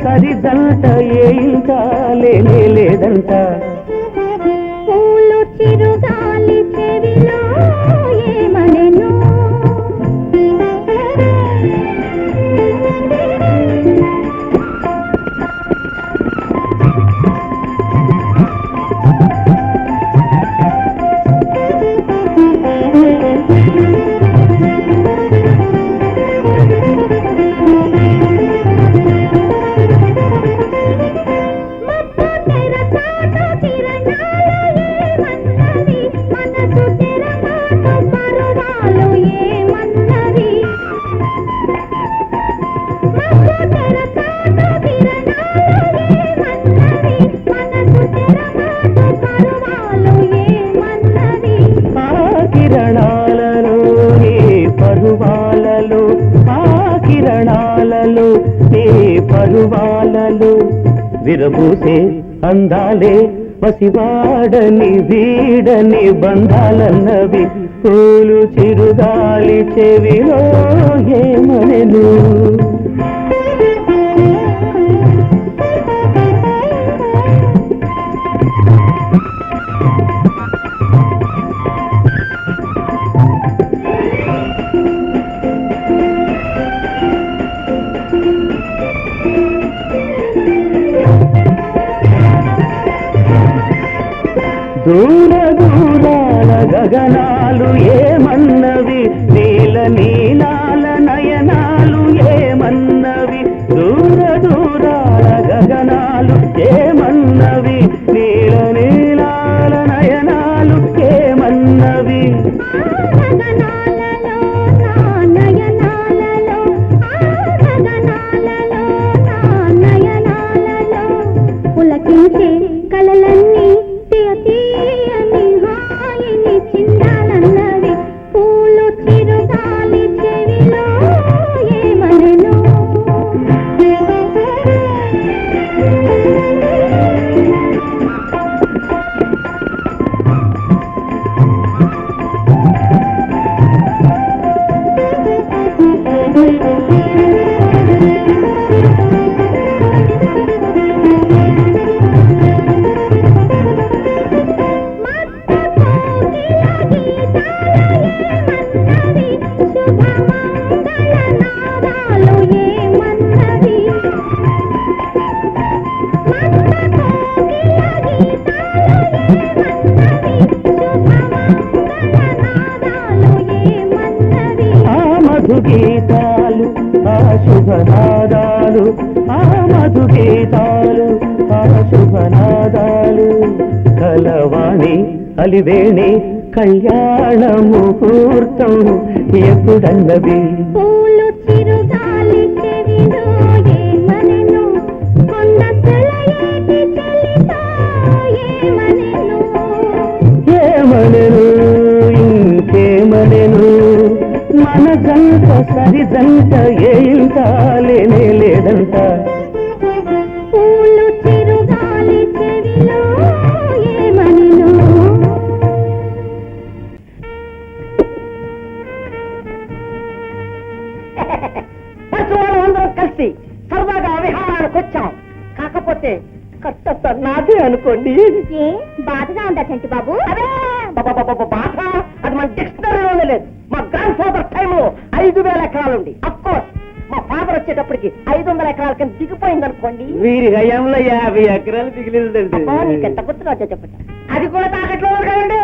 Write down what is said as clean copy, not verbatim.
సరిదంట ఏ ఇంట లేనే లేదంట. పూలు చిరుగాలి చెవిలో ఏమనెను, పరువాలలో విరబూసే అందాలే పసివాడని వీడని బంధాలన్నవి పూలు చిరుగాలి చెవిలో ఏమనెను. దూర దూరాల గగనాలు ఏమన్నవి, నీల నీలాల నయనాలు ఏమన్నవి. దూర దూరాల గగనాలు ఏమన్నవి, నీల నీలాల నయనాలు ఏమన్నవి. పులకించే కలలన్నీ చిందాలన్నవి పూలు చిరుగాలి చెవిలో ఏమనెను. గీతాలు ఆ శుభనాదాలు, ఆ మధు గీతాలు ఆ శుభనాదాలు, కలవాణి అలివేణి కళ్యాణ ముహూర్తం ఎప్పుడన్నవి. పూలు చిరుగాలి చెవిలో ఏమనెను, కొండ సెలయేటి చెలితో ఏమనెను. ఏమనెను ఇంకేమనెను, మన జంట సరిదంట ఏ ఇంట లేనే లేదంట. పూలు చిరుగాలి చెవిలో ఏమనెను. అందరం కలిసి సరదాగా విహారానికి వచ్చాం. కాకపోతే కష్ట నాదే అనుకోండి. ఏ బాధగా ఉందా చంటి బాబు? బాధ అది మన డిక్షనరీలోనే లేదు. మా గ్రాండ్ ఫాదర్ టైంలో 5,000 ఎకరాలుండి. అఫ్కోర్స్ మా ఫాదర్ వచ్చేటప్పటికి 500 ఎకరాల కింద దిగిపోయింది అనుకోండి. వీరి హయాంలో 50 ఎకరాలు మిగిలిందండి. నీకెంత గుర్తురాజో చెప్పండి. అది కూడా తాకట్లో కదండి.